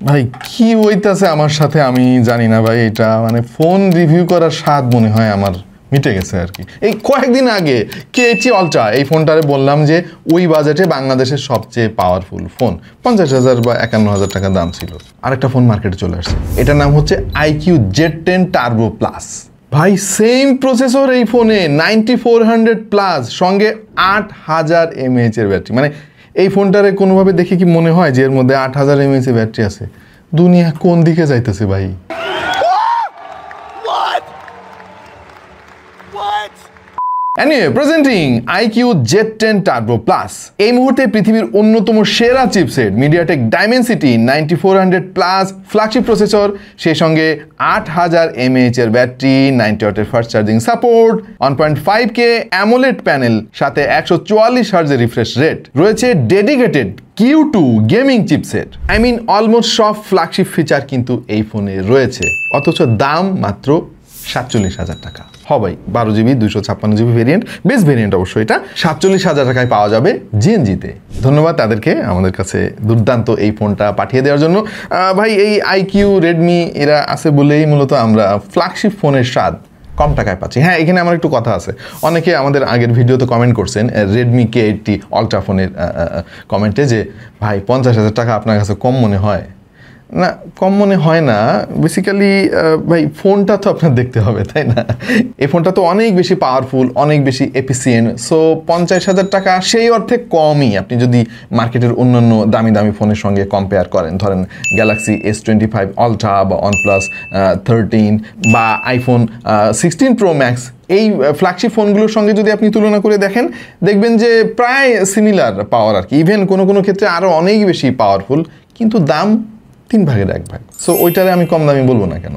ভাই কি হইতাছে আমার সাথে আমি জানি না ভাই, এটা মানে ফোন রিভিউ করার স্বাদ মনে হয় আমার মিটে গেছে আর কি। এই কয়েকদিন আগে K80 Ultra এই ফোনটারে বললাম যে ওই বাজেটে বাংলাদেশের সবচেয়ে পাওয়ারফুল ফোন, 50,000 বা 51,000 টাকা দাম ছিল। আরেকটা ফোন মার্কেটে চলে আসছে, এটার নাম হচ্ছে iQ Z10 Turbo Plus। ভাই সেম প্রসেসর এই ফোনে 9400 প্লাস, সঙ্গে 8000 mAh এর ব্যাটারি। মানে এই ফোনটারে কোনোভাবে দেখে কি মনে হয় যে এর মধ্যে 8000 mAh এর ব্যাটারি আছে? দুনিয়া কোন দিকে যাইতেছে ভাই? Anyway, presenting iQ Z10 Turbo Plus। এই মুহূর্তে পৃথিবীর অন্যতম সেরা chipset MediaTek Dimensity 9400 plus flagship processor, সেই সঙ্গে 8000 mAh এর ব্যাটারি, 90 ওয়াটের fast charging support, 1.5K AMOLED panel, সাথে 144 হার্টজের রিফ্রেশ রেট, রয়েছে dedicated Q2 gaming chipset. I mean almost সব ফ্ল্যাগশিপ ফিচার কিন্তু এই ফোনে রয়েছে, অথচ দাম মাত্র 47,000 টাকা। ভাই 12GB 256GB variant, base variant অবশ্যই এটা 47,000 টাকায় পাওয়া যাবে GNG-তে। ধন্যবাদ তাদেরকে আমাদের কাছে দুর্দান্ত এই ফোনটা পাঠিয়ে দেওয়ার জন্য। ভাই এই iQ রেডমি এরা আছে বলেই মূলত আমরা ফ্ল্যাগশিপ ফোনের স্বাদ কম টাকায় পাচ্ছি। হ্যাঁ, এখানে আমার একটু কথা আছে, অনেকে আমাদের আগের ভিডিওতে কমেন্ট করছেন Redmi K80 Ultra ফোনের কমেন্টে যে ভাই 50,000 টাকা আপনার কাছে কম মনে হয় না। কম মনে হয় না, বেসিক্যালি ভাই ফোনটা তো আপনার দেখতে হবে, তাই না? এই ফোনটা তো অনেক বেশি পাওয়ারফুল, অনেক বেশি এফিসিয়েন্ট। সো 50,000 টাকা সেই অর্থে কমই আপনি যদি মার্কেটের অন্যান্য দামি দামি ফোনের সঙ্গে কম্পেয়ার করেন। ধরেন Galaxy S25 Ultra বা OnePlus 13 বা iPhone 16 Pro Max, এই ফ্ল্যাগশিপ ফোনগুলোর সঙ্গে যদি আপনি তুলনা করে দেখেন, দেখবেন যে প্রায় সিমিলার পাওয়ার আর কি। ইভেন কোনো কোনো ক্ষেত্রে আরও অনেক বেশি পাওয়ারফুল, কিন্তু দাম 3 ভাগের 1 ভাগ। সো ওইটারে আমি কম দামি বলবো না কেন।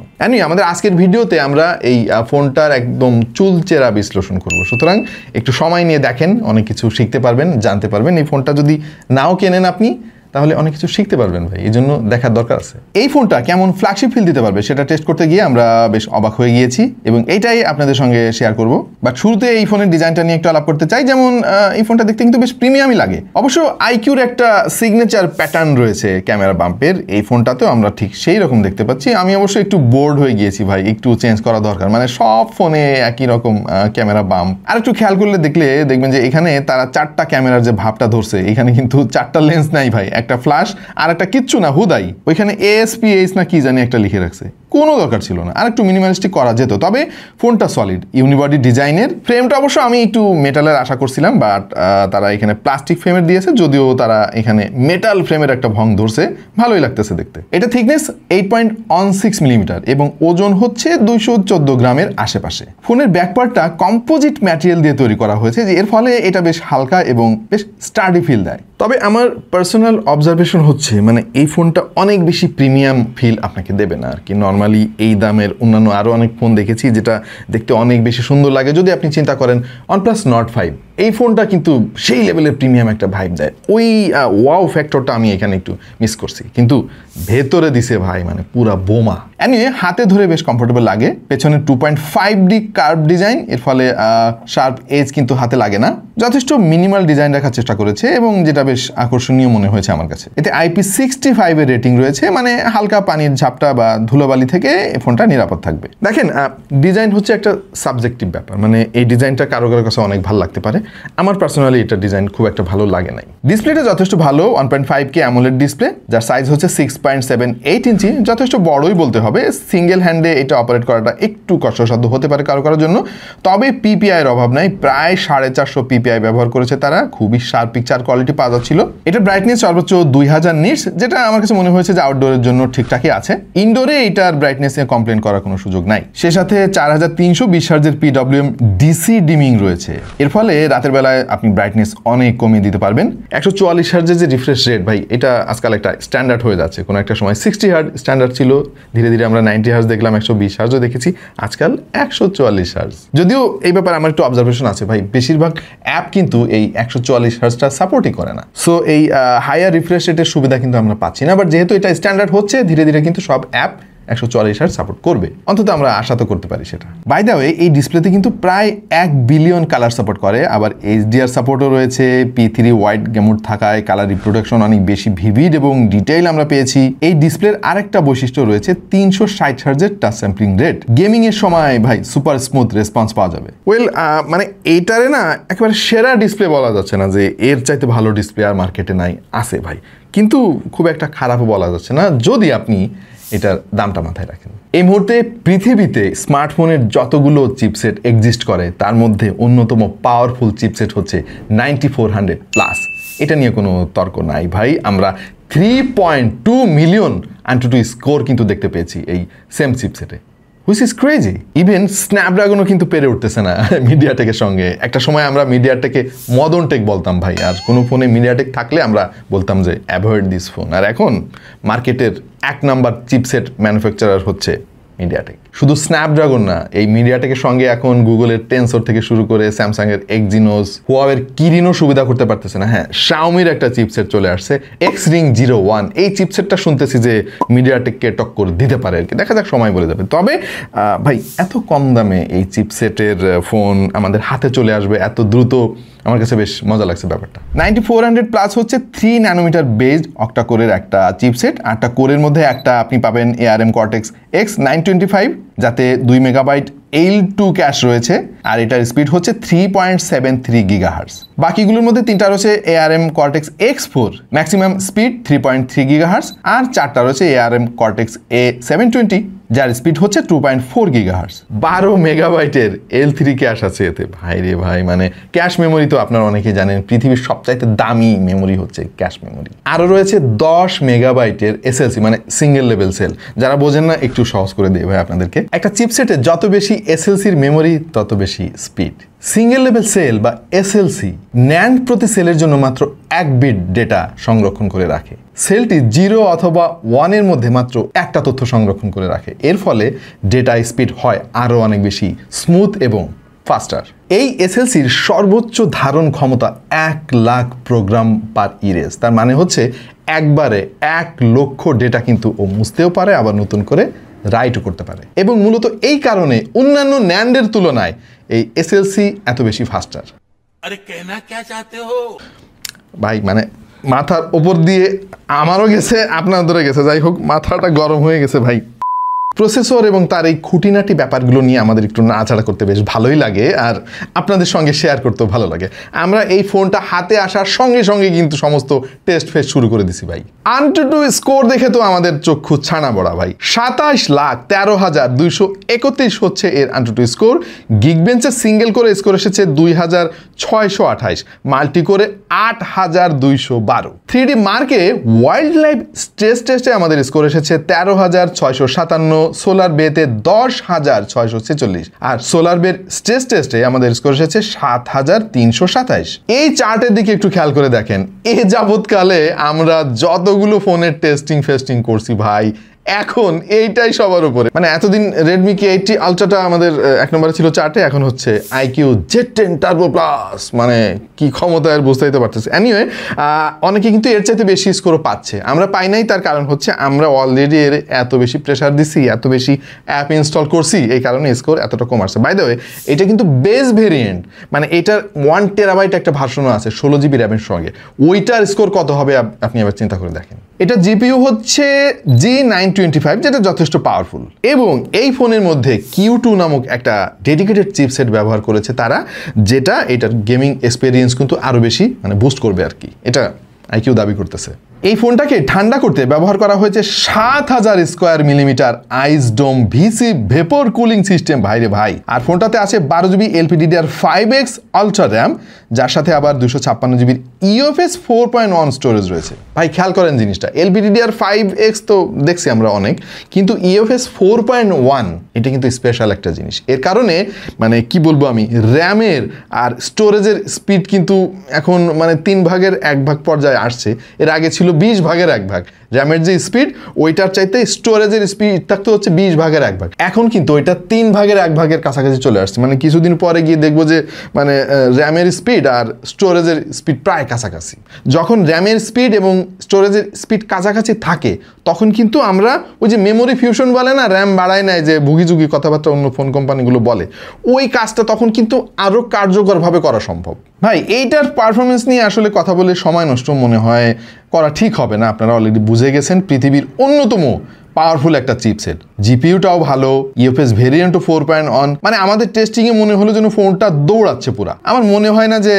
আমাদের আজকের ভিডিওতে আমরা এই ফোনটার একদম চুলচেরা বিশ্লেষণ করব, সুতরাং একটু সময় নিয়ে দেখেন, অনেক কিছু শিখতে পারবেন, জানতে পারবেন। এই ফোনটা যদি নাও কেনেন আপনি, তাহলে অনেক কিছু শিখতে পারবেন ভাই, এই জন্য দেখার দরকার আছে। এই ফোনটা কেমন ফ্ল্যাগশিপ ফিল দিতে পারবে সেটা টেস্ট করতে গিয়ে আমরা বেশ অবাক হয়ে গিয়েছি, এবং এইটাই আপনাদের সঙ্গে শেয়ার করব। বাট শুরুতে এই ফোনের ডিজাইনটা নিয়ে একটু আলাপ করতে চাই। যেমন এই ফোনটা দেখতে কিন্তু বেশ প্রিমিয়ামই লাগে। অবশ্য iQর একটা সিগনেচার প্যাটার্ন রয়েছে ক্যামেরা বাম্পের, এই ফোনটাতেও আমরা ঠিক সেই রকম দেখতে পাচ্ছি। আমি অবশ্য একটু বোর্ড হয়ে গিয়েছি ভাই, একটু চেঞ্জ করা দরকার। মানে সব ফোনে একই রকম ক্যামেরা বাম্প। আর একটু খেয়াল করলে দেখবেন যে এখানে তারা 4টা ক্যামেরার যে ভাবটা ধরছে, এখানে কিন্তু 4টা লেন্স নাই ভাই, একটা ফ্ল্যাশ আর একটা কিচ্ছু না, হুদাই ওইখানে ASPH না কি জানি একটা লিখে রাখছে, কোনো দরকার ছিল না। আর একটু মিনিমালিস্টিক করা যেত। তবে ফোনটা সলিড ইউনিবডি ডিজাইনের। ফ্রেমটা অবশ্য আমি একটু মেটালের আশা করছিলাম, বাট তারা এখানে প্লাস্টিক ফ্রেমের দিয়েছে, যদিও তারা এখানে মেটাল ফ্রেমের একটা ভং ধরছে, ভালোই লাগতেছে দেখতে। এটা থিকনেস 8.16 মিলিমিটার এবং ওজন হচ্ছে 214 গ্রামের আশেপাশে। ফোনের ব্যাকপার্টটা কম্পোজিট ম্যাটেরিয়াল দিয়ে তৈরি করা হয়েছে, যে এর ফলে এটা বেশ হালকা এবং বেশ স্টার্ডি ফিল দেয়। তবে আমার পার্সোনাল অবজারভেশন হচ্ছে, মানে এই ফোনটা অনেক বেশি প্রিমিয়াম ফিল আপনাকে দেবে না আর কি। নর্মালি এই দামের অন্যান্য আরও অনেক ফোন দেখেছি যেটা দেখতে অনেক বেশি সুন্দর লাগে। যদি আপনি চিন্তা করেন OnePlus Nord 5, এই ফোনটা কিন্তু সেই লেভেলের প্রিমিয়াম একটা ভাইব দেয়। ওই ওয়াও ফ্যাক্টরটা আমি এখানে একটু মিস করছি, কিন্তু ভেতরে দিছে ভাই মানে পুরা বোমা। হাতে ধরে বেশ কমফোর্টেবল লাগে। পেছনে 2.5D কার্ভ ডিজাইন, এর ফলে শার্প এজ কিন্তু হাতে লাগে না। যথেষ্ট মিনিমাল ডিজাইন রাখার চেষ্টা করেছে এবং যেটা বেশ আকর্ষণীয় মনে হয়েছে আমার কাছে। এতে IP65 এর রেটিং রয়েছে, মানে হালকা পানির ঝাপটা বা ধুলোবালি থেকে ফোনটা নিরাপদ থাকবে। দেখেন, ডিজাইন হচ্ছে একটা সাবজেক্টিভ ব্যাপার, মানে এই ডিজাইনটা কারো কারো কাছে অনেক ভালো লাগতে পারে। আমার পার্সোনালি এটা ডিজাইন খুব একটা ভালো লাগে নাই। ডিসপ্লেটা যথেষ্ট ভালো, 1.5K AMOLED ডিসপ্লে, যার সাইজ হচ্ছে 6.78 ইঞ্চি, যথেষ্ট বড়ই বলতে হবে। সিঙ্গেল হ্যান্ডে এটা অপারেট করাটা একটু কষ্টসাধ্য হতে পারে কারো কারোর জন্য। তবে PPI এর অভাব নাই, প্রায় 450 PPI ব্যবহার করেছে তারা, খুবই শার্প পিকচার কোয়ালিটি পাওয়া যাচ্ছিল। এটা ব্রাইটনেস সর্বোচ্চ 2000 নিটস, যেটা আমার কাছে মনে হয়েছে যে আউটডোরের জন্য ঠিকঠাকই আছে। ইনডোরে এটার ব্রাইটনেস নিয়ে কমপ্লেন করার কোনো সুযোগ নাই। সে সাথে 4320 হার্টজের PWM DC ডিমিং রয়েছে, এর ফলে রাতের বেলায় আপনি ব্রাইটনেস অনেক কমিয়ে দিতে পারবেন। 144 হার্টজের যে রিফ্রেশ রেট ভাই, এটা আজকাল একটা স্ট্যান্ডার্ড হয়ে যাচ্ছে। কোনো একটা সময় 60 হার্টজ স্ট্যান্ডার্ড ছিল, ধীরে ধীরে আমরা 90 হার্টজ দেখলাম, 120 হার্টজও দেখেছি, আজকাল 144 হার্টজ। যদিও এই ব্যাপারে আমার একটু অবজারভেশন আছে ভাই, বেশিরভাগ অ্যাপ কিন্তু এই 144 হার্টজটা সাপোর্টই করে না। সো এই হায়ার রিফ্রেশ রেটের সুবিধা কিন্তু আমরা পাচ্ছি না। বাট যেহেতু এটা স্ট্যান্ডার্ড হচ্ছে, ধীরে ধীরে কিন্তু সব অ্যাপ 144 হার্জ সাপোর্ট করবে, অন্তত আমরা আশা তো করতে পারি সেটা। বাই দ্য ওয়ে এই ডিসপ্লেতে কিন্তু প্রায় 1 বিলিয়ন কালার সাপোর্ট করে, আবার HDR সাপোর্টও রয়েছে। P3 ওয়াইড মোড থাকায় কালার রিপ্রোডাকশন অনেক বেশি ভিভিড এবং ডিটেইল আমরা পেয়েছি। এই ডিসপ্লের আরেকটা বৈশিষ্ট্য রয়েছে 360 হার্জের টাচ স্যাম্পলিং রেট। গেমিং এর সময় ভাই সুপার স্মুথ রেসপন্স পাওয়া যাবে। ওয়েল মানে এইটারে না একেবারে সেরা ডিসপ্লে বলা যাচ্ছে না, যে এর চাইতে ভালো ডিসপ্লে আর মার্কেটে নাই, আছে ভাই, কিন্তু খুব একটা খারাপও বলা যাচ্ছে না যদি আপনি এটার দামটা মাথায় রাখেন। এই মুহূর্তে পৃথিবীতে স্মার্টফোনের যতগুলো চিপসেট এক্সিস্ট করে তার মধ্যে অন্যতম পাওয়ারফুল চিপসেট হচ্ছে 9400+। এটা নিয়ে কোনো তর্ক নাই ভাই। আমরা 3.2 মিলিয়ন AnTuTu স্কোর কিন্তু দেখতে পেয়েছি এই সেম চিপসেটে, হুইচ ইজ ক্রেজি। ইভেন স্ন্যাপড্রাগনও কিন্তু পেরে উঠতেছে না মিডিয়াটেকের সঙ্গে। একটা সময় আমরা মিডিয়াটেকে মদন টেক বলতাম ভাই, আর কোনো ফোনে মিডিয়াটেক থাকলে আমরা বলতাম যে অ্যাভয়েড দিস ফোন। আর এখন মার্কেটের 1 নাম্বার চিপসেট ম্যানুফ্যাকচারার হচ্ছে মিডিয়াটেক। শুধু স্ন্যাপড্রাগন না, এই মিডিয়াটেকের সঙ্গে এখন গুগলের টেনসর থেকে শুরু করে স্যামসাংয়ের এক্সিনোস, হুয়াওয়ের কিরিনও সুবিধা করতে পারতেছে না। হ্যাঁ, শাওমির একটা চিপসেট চলে আসছে Xring 01। এই চিপসেটটা শুনতেছি যে মিডিয়াটেককে টক্কর দিতে পারে আর কি, দেখা যাক, সময় বলে যাবে। তবে ভাই এত কম দামে এই চিপসেটের ফোন আমাদের হাতে চলে আসবে এত দ্রুত, আমার কাছে বেশ মজা লাগছে ব্যাপারটা। 9400+ হচ্ছে 3 ন্যানোমিটার বেসড অক্টা কোরের একটা চিপসেট। 8টা কোরের মধ্যে একটা আপনি পাবেন ARM Cortex X925, যাতে 2 মেগাবাইট L2 ক্যাশ রয়েছে, আর এটার স্পিড হচ্ছে 3.73 GHz। বাকিগুলোর মধ্যে 3টা রয়েছে ARM Cortex X4, maximum speed 3.3 GHz, আর 4টা রয়েছে ARM Cortex A720, যার স্পিড হচ্ছে 2.4 GHz। 12 মেগাবাইটের L3 ক্যাশ আছে এতে। ভাই রে ভাই, মানে ক্যাশ মেমোরি তো আপনারা অনেকেই জানেন পৃথিবীর সবচাইতে দামি মেমোরি হচ্ছে ক্যাশ মেমোরি। আরও রয়েছে 10 মেগাবাইটের SLC, মানে সিঙ্গেল লেভেল সেল। যারা বোঝেন না একটু সহজ করে দিই ভাই আপনাদেরকে। একটা চিপসেটে যত বেশি SLCর মেমোরি তত বেশি স্পিড। সিঙ্গেল লেভেল সেল বা SLC NAND প্রতি সেলের জন্য মাত্র 1 বিট ডেটা সংরক্ষণ করে রাখে। সেলটি 0 অথবা 1 এর মধ্যে মাত্র একটা তথ্য সংরক্ষণ করে রাখে। এর ফলে ডেটা স্পিড হয় আরও অনেক বেশি স্মুথ এবং ফাস্টার। এই SLCর সর্বোচ্চ ধারণ ক্ষমতা 1 লাখ প্রোগ্রাম পার ইরেজ। তার মানে হচ্ছে একবারে 1 লক্ষ ডেটা কিন্তু ও মুছতেও পারে, আবার নতুন করে রাইটও করতে পারে। এবং মূলত এই কারণে অন্যান্য NAND-এর তুলনায় এই SLC এত বেশি ফাস্টার। আরে কেনা কে চাতে হো ভাই, মানে মাথার ওপর দিয়ে আমারও গেছে, আপনাদেরও গেছে, যাই হোক মাথাটা গরম হয়ে গেছে ভাই। প্রসেসর এবং তার এই খুঁটিনাটি ব্যাপারগুলো নিয়ে আমাদের একটু নাড়াচাড়া করতে বেশ ভালোই লাগে, আর আপনাদের সঙ্গে শেয়ার করতেও ভালো লাগে। আমরা এই ফোনটা হাতে আসার সঙ্গে সঙ্গে কিন্তু সমস্ত টেস্ট ফেস শুরু করে দিছি ভাই। AnTuTu স্কোর দেখে তো আমাদের চক্ষু ছানা বড়া ভাই। 27,13,231 হচ্ছে এর AnTuTu স্কোর। গিগবেঞ্চের সিঙ্গেল করে স্কোর এসেছে 2628, মাল্টি করে 8212। 3D মার্কে ওয়াইল্ড লাইফ স্ট্রেস টেস্টে আমাদের স্কোর এসেছে 13,657, সোলার বেতে 10,646, আর সোলার বের স্ট্রেস টেস্টে আমাদের স্কোর এসেছে 7,327। এই চার্টের দিকে একটু খেয়াল করে দেখেন, এ যাবৎকালে আমরা যতগুলো ফোনের টেস্টিং করছি ভাই, এখন এইটাই সবার উপরে। মানে এতদিন Redmi K80 Ultra আমাদের 1 নম্বরে ছিল চার্টে, এখন হচ্ছে IQ Z10 Turbo Plus। মানে কি ক্ষমতা আর বুঝতেই তো পারতেছে। এনিওয়ে, অনেকে কিন্তু এর চাইতে বেশি স্কোরও পাচ্ছে, আমরা পাই নাই। তার কারণ হচ্ছে আমরা অলরেডি এর এত বেশি প্রেশার দিছি, এত বেশি অ্যাপ ইনস্টল করছি, এই কারণে স্কোর এতটা কম আসছে। বাই দ্য ওয়ে, এটা কিন্তু বেস ভেরিয়েন্ট, মানে এটার 1 টেরাবাইট একটা ভার্সনও আছে 16 GB র্যামের সঙ্গে। ওইটার স্কোর কত হবে আপনি আবার চিন্তা করে দেখেন। এটা GPU হচ্ছে G925, যেটা যথেষ্ট পাওয়ারফুল, এবং এই ফোনের মধ্যে Q2 নামক একটা ডেডিকেটেড চিপসেট ব্যবহার করেছে তারা, যেটা এটার গেমিং এক্সপেরিয়েন্স কিন্তু আরও বেশি মানে বুস্ট করবে আর কি, এটা IQ দাবি করতেছে। এই ফোনটাকে ঠান্ডা করতে ব্যবহার করা হয়েছে 7000 স্কোয়ার মিলিমিটার আইস ডোম VC ভেপর কুলিং সিস্টেম। ভাইরে ভাই, আর ফোনটাতে আছে 12 GB LPDDR5X আলট্রা র্যাম, যার সাথে আবার 256 GB UFS 4.1 স্টোরেজ রয়েছে। ভাই খেয়াল করেন জিনিসটা, LPDDR5X তো দেখছি আমরা অনেক, কিন্তু UFS 4.1 এটা কিন্তু স্পেশাল একটা জিনিস। এর কারণে মানে কি বলবো আমি, র্যামের আর স্টোরেজের স্পিড কিন্তু এখন মানে 3 ভাগের 1 ভাগ পর্যায়ে আসছে। এর আগে ছিল 20 ভাগের 1 ভাগ। র্যামের যে স্পিড ওইটার চাইতে স্টোরেজের স্পিড থাকতো হচ্ছে 20/1 এখন কিন্তু ওইটা 3/1 কাছাকাছি চলে আসছে। মানে কিছুদিন পরে গিয়ে দেখবো যে মানে র্যামের স্পিড আর স্টোরেজের স্পিড প্রায় কাছাকাছি। যখন র্যামের স্পিড এবং স্টোরেজের স্পিড কাছাকাছি থাকে তখন কিন্তু আমরা ওই যে মেমোরি ফিউশন বলে না, র্যাম বাড়ায় নেয় যে ভুগিঝুগি কথাবার্তা অন্য ফোন কোম্পানিগুলো বলে, ওই কাজটা তখন কিন্তু আরও কার্যকরভাবে করা সম্ভব। ভাই এইটার পারফরমেন্স নিয়ে আসলে কথা বলে সময় নষ্ট মনে হয় করা ঠিক হবে না। আপনারা অলরেডি বুঝে গেছেন পৃথিবীর অন্যতম পাওয়ারফুল একটা চিপসেট, জিপিইউটাও ভালো, ইউএফএস ভেরিয়েন্টও 4.1, মানে আমাদের টেস্টিংয়ে মনে হলো যেন ফোনটা দৌড়াচ্ছে পুরা। আমার মনে হয় না যে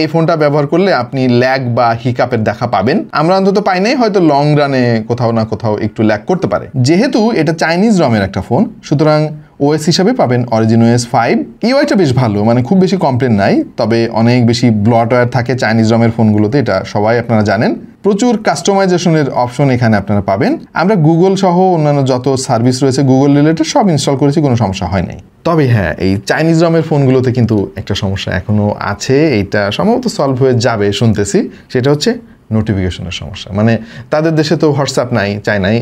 এই ফোনটা ব্যবহার করলে আপনি ল্যাগ বা হিকাপের দেখা পাবেন। আমরা অন্তত পাই নাই, হয়তো লং রানে কোথাও না কোথাও একটু ল্যাগ করতে পারে। যেহেতু এটা চাইনিজ রমের একটা ফোন, সুতরাং ওএস হিসাবে পাবেন অরিজিন ওএস 5। ইউআইটা বেশ ভালো, মানে খুব বেশি কমপ্লেন নাই, তবে অনেক বেশি ব্লটওয়্যার থাকে চাইনিজ রমের ফোনগুলোতে, এটা সবাই আপনারা জানেন। প্রচুর কাস্টমাইজেশনের অপশন এখানে আপনারা পাবেন। আমরা গুগল সহ অন্যান্য যত সার্ভিস রয়েছে গুগল রিলেটেড সব ইনস্টল করেছি, কোনো সমস্যা হয় নাই। তবে হ্যাঁ, এই চাইনিজ রমের ফোনগুলোতে কিন্তু একটা সমস্যা এখনও আছে, এইটা সম্ভবত সলভ হয়ে যাবে শুনতেছি। সেটা হচ্ছে নোটিফিকেশনের সমস্যা। মানে তাদের দেশে তো হোয়াটসঅ্যাপ নাই, চায়নায়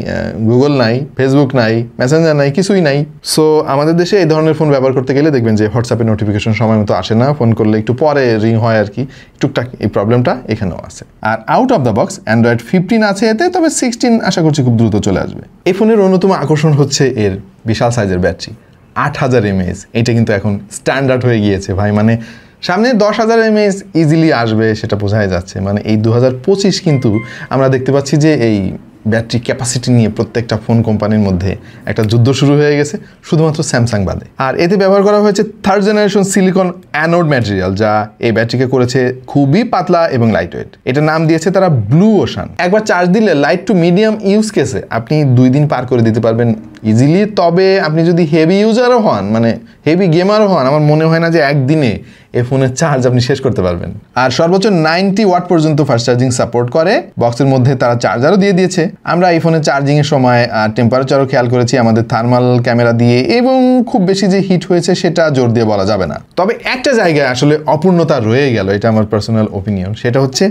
গুগল নাই, ফেসবুক নাই, মেসেঞ্জার নাই, কিছুই নাই। সো আমাদের দেশে এই ধরনের ফোন ব্যবহার করতে গেলে দেখবেন যে হোয়াটসঅ্যাপের নোটিফিকেশন সময় মতো আসে না, ফোন করলে একটু পরে রিং হয় আর কি, টুকটাক এই প্রবলেমটা এখানেও আছে। আর out of the box android 15 আছে এতে, তবে 16 আশা করছি খুব দ্রুত চলে আসবে। এই ফোনের অন্যতম আকর্ষণ হচ্ছে এর বিশাল সাইজের ব্যাটারি, 8000 mAh। এটা কিন্তু এখন স্ট্যান্ডার্ড হয়ে গিয়েছে ভাই, মানে সামনে 10,000 mAh ইজিলি আসবে সেটা বোঝাই যাচ্ছে। মানে এই 2025 কিন্তু আমরা দেখতে পাচ্ছি যে এই ব্যাটারি ক্যাপাসিটি নিয়ে প্রত্যেকটা ফোন কোম্পানির মধ্যে একটা যুদ্ধ শুরু হয়ে গেছে, শুধুমাত্র স্যামসাং বাদে। আর এতে ব্যবহার করা হয়েছে 3rd generation silicon anode material, যা এই ব্যাটারিকে করেছে খুবই পাতলা এবং লাইট ওয়েট। এটার নাম দিয়েছে তারা ব্লু ওশান। একবার চার্জ দিলে লাইট টু মিডিয়াম ইউজ কেসে আপনি 2 দিন পার করে দিতে পারবেন ইজিলি। তবে আপনি যদি হেভি ইউজারও হন, মানে হেভি গেমারও হন, আমার মনে হয় না যে একদিনে এই ফোনের চার্জ আপনি শেষ করতে পারবেন। আর সর্বোচ্চ 90 ওয়াট পর্যন্ত ফাস্ট চার্জিং সাপোর্ট করে। বক্সের মধ্যে তারা চার্জারও দিয়ে দিয়েছে। আমরা এই ফোনের চার্জিংয়ের সময় টেম্পারেচারও খেয়াল করেছি আমাদের থার্মাল ক্যামেরা দিয়ে, এবং খুব বেশি যে হিট হয়েছে সেটা জোর দিয়ে বলা যাবে না। তবে একটা জায়গায় আসলে অপূর্ণতা রয়ে গেল, এটা আমার পার্সোনাল ওপিনিয়ন, সেটা হচ্ছে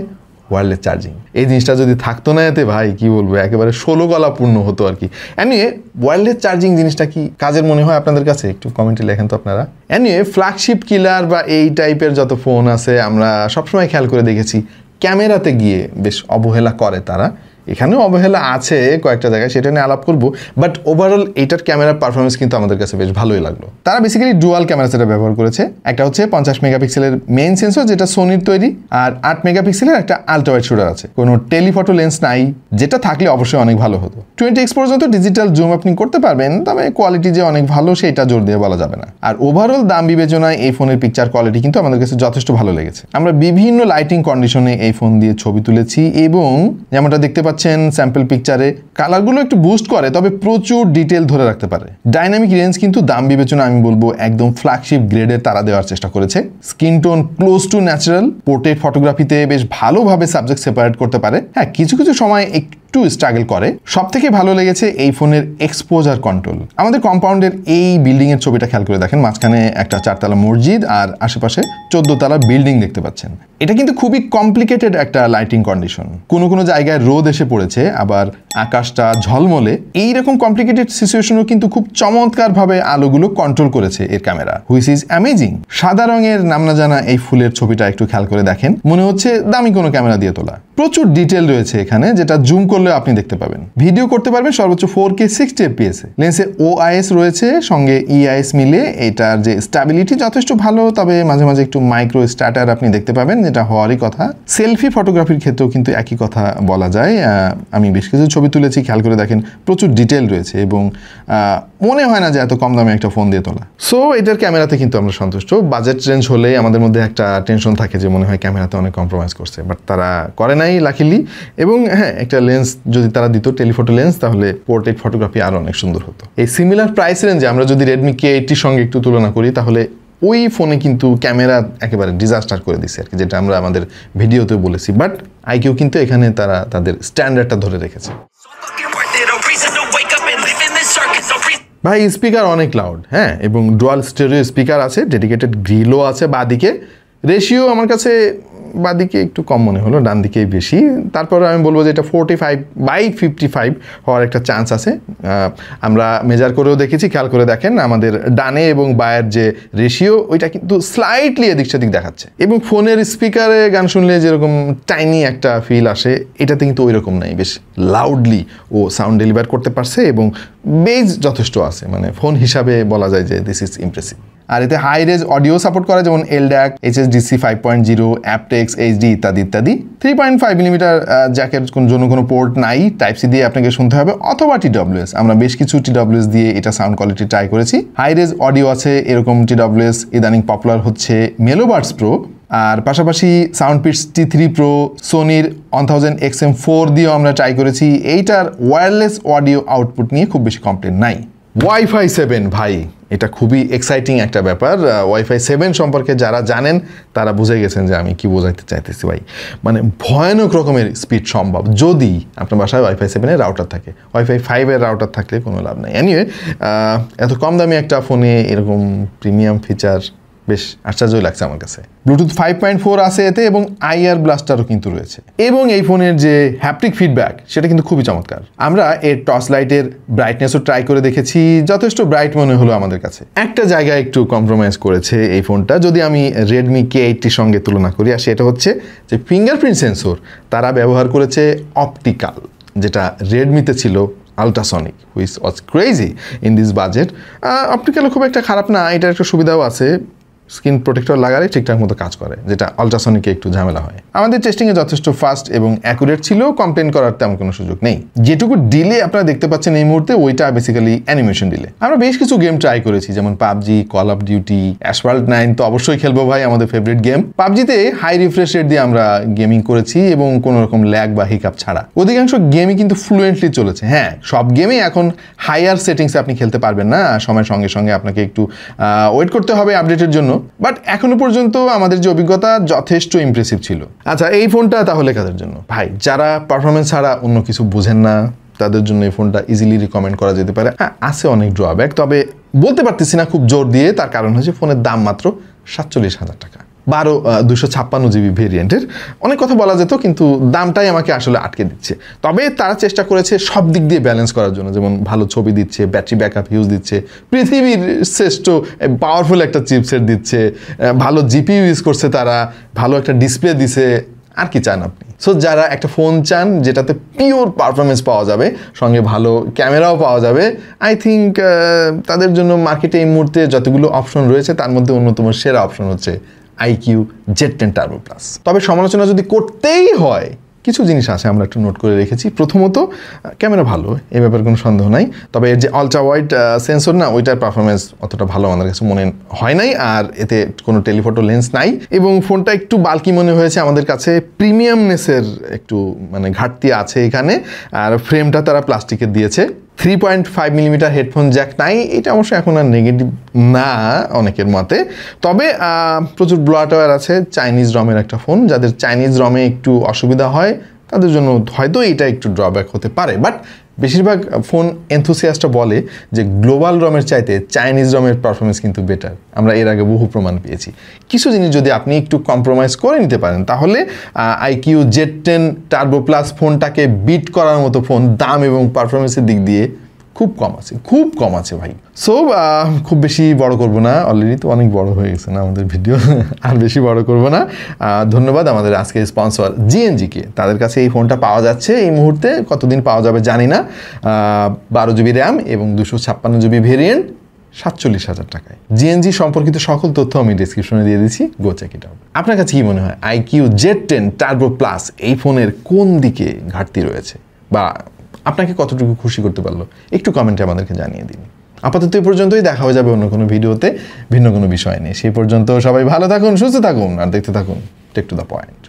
ওয়্যারলেস চার্জিং। এই জিনিসটা যদি থাকতো না এতে, ভাই কি বলবো, একেবারে 16 গলা পূর্ণ হতো আর কি। এনিওয়ে, ওয়্যারলেস চার্জিং জিনিসটা কি কাজের মনে হয় আপনাদের কাছে? একটু কমেন্টে লেখেন তো আপনারা। এনিওয়ে, ফ্ল্যাগশিপ কিলার বা এই টাইপের যত ফোন আছে আমরা সবসময় খেয়াল করে দেখেছি ক্যামেরাতে গিয়ে বেশ অবহেলা করে তারা। এখানেও অবহেলা আছে কয়েকটা জায়গায়, সেটা নিয়ে আলাপ করবো। বাট ওভারঅল এইটার ক্যামেরার পারফরমেন্স কিন্তু আমাদের কাছে বেশ ভালোই লাগলো। তারা বেসিক্যালি ডুয়াল ক্যামেরা সেটা ব্যবহার করেছে। একটা হচ্ছে 50 মেগাপিক্সেলের মেইন সেন্সর, যেটা সোনির তৈরি, আর 8 মেগাপিক্সেলের একটা আলট্রা ওয়াইড শুটার আছে। কোনো টেলিফটো লেন্স নাই, যেটা থাকলে অবশ্যই অনেক ভালো হতো। 20x পর্যন্ত ডিজিটাল জুম আপনি করতে পারবেন, তবে কোয়ালিটি যে অনেক ভালো সেটা জোর দিয়ে বলা যাবে না। আর ওভারঅল দাম বিবেচনায় এই ফোনের পিকচার কোয়ালিটি কিন্তু আমাদের কাছে যথেষ্ট ভালো লেগেছে। আমরা বিভিন্ন লাইটিং কন্ডিশনে এই ফোন দিয়ে ছবি তুলেছি, এবং যেমনটা দেখতে পাচ্ছেন স্যাম্পল পিকচারে কালারগুলো একটু বুস্ট করে, তবে প্রচুর ডিটেল ধরে রাখতে পারে। ডাইনামিক রেঞ্জ কিন্তু দাম বিবেচনা আমি বলবো একদম ফ্ল্যাগশিপ গ্রেডের তারা দেওয়ার চেষ্টা করেছে। Skin tone close two natural, portrait ফটোগ্রাফিতে বেশ ভালোভাবে সাবজেক্ট সেপারেট করতে পারে। হ্যাঁ, কিছু কিছু সময় একটু স্ট্রাগল করে। সব থেকে ভালো লেগেছে এই ফোনের এক্সপোজার কন্ট্রোল। আমাদের কম্পাউন্ডের এই বিল্ডিং এর ছবিটা খেয়াল করে দেখেন, মাঝখানে একটা 4তলা মসজিদ আর আশেপাশে 14 তলা বিল্ডিং দেখতে পাচ্ছেন। এটা কিন্তু খুবই কমপ্লিকেটেড একটা লাইটিং কন্ডিশন। কোনো কোনো জায়গায় রোদ এসে পড়েছে, আবার আকাশটা ঝলমলে। এইরকম কমপ্লিকেটেড সিচুয়েশনও কিন্তু খুব চমৎকারভাবে আলোগুলো কন্ট্রোল করেছে এর ক্যামেরা, হুইচ ইজ অ্যামেজিং। সাদা রঙের নাম না জানা এই ফুলের ছবিটা একটু খেয়াল করে দেখেন, মনে হচ্ছে দামি কোনো ক্যামেরা দিয়ে তোলা। প্রচুর ডিটেল রয়েছে এখানে, যেটা জুম করলে আপনি দেখতে পাবেন। ভিডিও করতে পারবেন সর্বোচ্চ 4K 60 fps। লেন্সে OIS রয়েছে, সঙ্গে EIS মিলে এটার যে স্ট্যাবিলিটি যথেষ্ট ভালো, তবে মাঝে মাঝে একটু মাইক্রো স্টাটার আপনি দেখতে পাবেন, যেটা হওয়ারই কথা। সেলফি ফটোগ্রাফির ক্ষেত্রেও কিন্তু একই কথা বলা যায়। আমি বেশ কিছু ছবি তুলেছি, খেয়াল করে দেখেন প্রচুর ডিটেল রয়েছে, এবং মনে হয় না যে এত কম দামে একটা ফোন দিয়ে তোলা। সো এটার ক্যামেরাতে কিন্তু আমরা সন্তুষ্ট। বাজেট রেঞ্জ হলে আমাদের মধ্যে একটা টেনশন থাকে যে মনে হয় ক্যামেরাতে অনেক কম্প্রোমাইজ করছে, বাট তারা করে নাই লাকিলি। এবং হ্যাঁ, একটা লেন্স যদি তারা দিত টেলিফটো লেন্স, তাহলে পোর্ট্রেট ফটোগ্রাফি আরও অনেক সুন্দর হতো। এই সিমিলার প্রাইস রেঞ্জে আমরা যদি রেডমি K80 সঙ্গে একটু তুলনা করি, তাহলে ওই ফোনে কিন্তু ক্যামেরা একেবারে ডিজাস্টার করে দিছে আর কি, যেটা আমরা আমাদের ভিডিওতেও বলেছি। বাট IQ কিন্তু এখানে তারা তাদের স্ট্যান্ডার্ডটা ধরে রেখেছে। ভাই স্পিকার অনেক লাউড, হ্যাঁ, এবং ডুয়াল স্টেরিও স্পিকার আছে, ডেডিকেটেড গ্রিলও আছে বাদিকে। রেশিও আমার কাছে বাদিকে একটু কম মনে হলো, ডান দিকেই বেশি। তারপরে আমি বলবো যে এটা 45/55 হওয়ার একটা চান্স আছে। আমরা মেজার করেও দেখেছি, খেয়াল করে দেখেন আমাদের ডানে এবং বায়ের যে রেশিও ওইটা কিন্তু স্লাইটলি এদিক সেদিক দেখাচ্ছে। এবং ফোনের স্পিকারে গান শুনলে যেরকম টাইনি একটা ফিল আসে, এটাতে কিন্তু ওই রকম নাই, বেশ লাউডলি ও সাউন্ড ডেলিভার করতে পারছে এবং বেজ যথেষ্ট আছে, মানে ফোন হিসাবে বলা যায় যে দিস ইজ ইমপ্রেসিভ। আর এতে হাই রেজ অডিও সাপোর্ট করে, যেমন LDAC, HSDC 5.0, aptX, HD ইত্যাদি ইত্যাদি। 3.5 মিলিমিটার জ্যাকের জন্য কোনো পোর্ট নাই, টাইপ সি দিয়ে আপনাকে শুনতে হবে অথবা TWS। আমরা বেশ কিছু TWS দিয়ে এটা সাউন্ড কোয়ালিটি ট্রাই করেছি। হাই রেজ অডিও আছে এরকম TWS ইদানিং পপুলার হচ্ছে মেলোবার্ডস প্রো, আর পাশাপাশি সাউন্ডপিটস T3 Pro, সোনির 1000 XM4 দিয়েও আমরা ট্রাই করেছি। এইটার ওয়্যারলেস অডিও আউটপুট নিয়ে খুব বেশি কমপ্লেন নাই। Wi-Fi 7 ভাই, এটা খুবই এক্সাইটিং একটা ব্যাপার। Wi-Fi 7 সম্পর্কে যারা জানেন তারা বুঝে গেছেন যে আমি কি বোঝাইতে চাইতেছি ভাই। মানে ভয়ানক রকমের স্পিড সম্ভব যদি আপনার বাসায় Wi-Fi 7 এর রাউটার থাকে। Wi-Fi 5 এর রাউটার থাকলে কোনো লাভ নাই। এনিওয়ে, এত কম দামি একটা ফোনে এরকম প্রিমিয়াম ফিচার বেশ আশ্চর্যই লাগছে আমার কাছে। ব্লুটুথ 5.4 আছে এতে এবং IR ব্লাস্টারও কিন্তু রয়েছে। এবং এই ফোনের যে হ্যাপটিক ফিডব্যাক সেটা কিন্তু খুবই চমৎকার। আমরা এর টর্চ লাইটের ব্রাইটনেসও ট্রাই করে দেখেছি, যথেষ্ট ব্রাইট মনে হলো আমাদের কাছে। একটা জায়গায় একটু কম্প্রোমাইজ করেছে এই ফোনটা, যদি আমি Redmi K80 সঙ্গে তুলনা করি, আর সেটা হচ্ছে যে ফিঙ্গারপ্রিন্ট সেন্সর তারা ব্যবহার করেছে অপটিক্যাল, যেটা রেডমিতে ছিল ultrasonic, which was crazy in this budget. অপটিক্যালও খুব একটা খারাপ না, এটার একটা সুবিধাও আছে, স্ক্রিন প্রোটেক্টর লাগালে ঠিকঠাক মতো কাজ করে, যেটা আলট্রাসনিকে একটু ঝামেলা হয়। আমাদের টেস্টিংয়ে যথেষ্ট ফাস্ট এবং অ্যাকুরেট ছিল, কমপ্লেন করার তেমন কোনো সুযোগ নেই। যেটুকু ডিলে আপনারা দেখতে পাচ্ছেন এই মুহূর্তে, ওইটা বেসিক্যালি অ্যানিমেশন ডিলে। আমরা বেশ কিছু গেম ট্রাই করেছি, যেমন PUBG, call of duty, asphalt 9 তো অবশ্যই খেলবো ভাই, আমাদের ফেভারিট গেম। পাবজিতে হাই রিফ্রেশ রেট দিয়ে আমরা গেমিং করেছি এবং কোনো রকম ল্যাগ বা হিকআপ ছাড়া। অধিকাংশ গেমই কিন্তু ফ্লুয়েন্টলি চলেছে। হ্যাঁ, সব গেমেই এখন হায়ার সেটিংসে আপনি খেলতে পারবেন না, সময়ের সঙ্গে সঙ্গে আপনাকে একটু ওয়েট করতে হবে আপডেটের জন্য। বাট এখনো পর্যন্ত আমাদের যে অভিজ্ঞতা যথেষ্ট ইমপ্রেসিভ ছিল। আচ্ছা, এই ফোনটা তাহলে কাদের জন্য ভাই? যারা পারফরমেন্স ছাড়া অন্য কিছু বুঝেন না, তাদের জন্য এই ফোনটা ইজিলি রিকমেন্ড করা যেতে পারে। হ্যাঁ, আছে অনেক ড্রব্যাক, তবে বলতে পারতেছি না খুব জোর দিয়ে। তার কারণ হচ্ছে ফোনের দাম মাত্র 47,000 টাকা, 256 GB ভেরিয়েন্টের। অনেক কথা বলা যেত, কিন্তু দামটাই আমাকে আসলে আটকে দিচ্ছে। তবে তারা চেষ্টা করেছে সব দিক দিয়ে ব্যালেন্স করার জন্য, যেমন ভালো ছবি দিচ্ছে, ব্যাটারি ব্যাকআপ হিউজ দিচ্ছে, পৃথিবীর শ্রেষ্ঠ পাওয়ারফুল একটা চিপসেট দিচ্ছে, ভালো জিপিইউ ইউজ করছে তারা, ভালো একটা ডিসপ্লে দিছে। আর কি চান আপনি? সো যারা একটা ফোন চান যেটাতে পিওর পারফরমেন্স পাওয়া যাবে, সঙ্গে ভালো ক্যামেরাও পাওয়া যাবে, আই থিঙ্ক তাদের জন্য মার্কেটে এই মুহূর্তে যতগুলো অপশন রয়েছে তার মধ্যে অন্যতম সেরা অপশন হচ্ছে iQ Z10 Turbo Plus। তবে সমালোচনা যদি করতেই হয়, কিছু জিনিস আছে আমরা একটু নোট করে রেখেছি। প্রথমত, ক্যামেরা ভালো, এ ব্যাপারে কোনো সন্দেহ নাই। তবে এর যে আলট্রা ওয়াইড সেন্সর না, ওইটার পারফরমেন্স অতটা ভালো আমাদের কাছে মনে হয় নাই। আর এতে কোনো টেলিফোটো লেন্স নাই এবং ফোনটা একটু বাল্কি মনে হয়েছে আমাদের কাছে। প্রিমিয়ামনেসের একটু মানে ঘাটতি আছে এখানে। আর ফ্রেমটা তারা প্লাস্টিকের দিয়েছে। 3.5 মিলিমিটার হেডফোন জ্যাক নাই, এটা অবশ্য এখন আর নেগেটিভ না অনেকের মতে। তবে প্রচুর ব্লোয়াটওয়্যার আছে। চাইনিজ রমের একটা ফোন, যাদের চাইনিজ রমে একটু অসুবিধা হয় তাদের জন্য হয়তো এটা একটু ড্রব্যাক হতে পারে। বাট বেশিরভাগ ফোন এনথুসিয়াস্টরা বলে যে গ্লোবাল রমের চাইতে চাইনিজ রমের পারফরমেন্স কিন্তু বেটার। আমরা এর আগে বহু প্রমাণ পেয়েছি। কিছু জিনিস যদি আপনি একটু কম্প্রোমাইজ করে নিতে পারেন, তাহলে iQ Z10 Turbo Plus ফোনটাকে বিট করার মতো ফোন দাম এবং পারফরমেন্সের দিক দিয়ে খুব কম আছে ভাই। সো খুব বেশি বড় করব না, অলরেডি তো অনেক বড় হয়ে গেছে না আমাদের ভিডিও, আর বেশি বড় করব না। ধন্যবাদ আমাদের আজকের স্পন্সর GNG-কে। তাদের কাছে এই ফোনটা পাওয়া যাচ্ছে এই মুহূর্তে, কতদিন পাওয়া যাবে জানি না। 12 GB র্যাম এবং 256 GB ভেরিয়েন্ট, 47,000 টাকায়। GNG সম্পর্কিত সকল তথ্য আমি ডিসক্রিপশনে দিয়ে দিচ্ছি, গো চেক ইট আউট। আপনার কাছে কি মনে হয় iQ Z10 Turbo Plus এই ফোনের কোন দিকে ঘাটতি রয়েছে, বা আপনাকে কতটুকু খুশি করতে পারলো একটু কমেন্টে আমাদেরকে জানিয়ে দিন। আপাতত এই পর্যন্তই, দেখা হয়ে যাবে অন্য কোনো ভিডিওতে ভিন্ন কোনো বিষয় নিয়ে। সেই পর্যন্ত সবাই ভালো থাকুন, সুস্থ থাকুন আর দেখতে থাকুন টেক টু দ্য পয়েন্ট।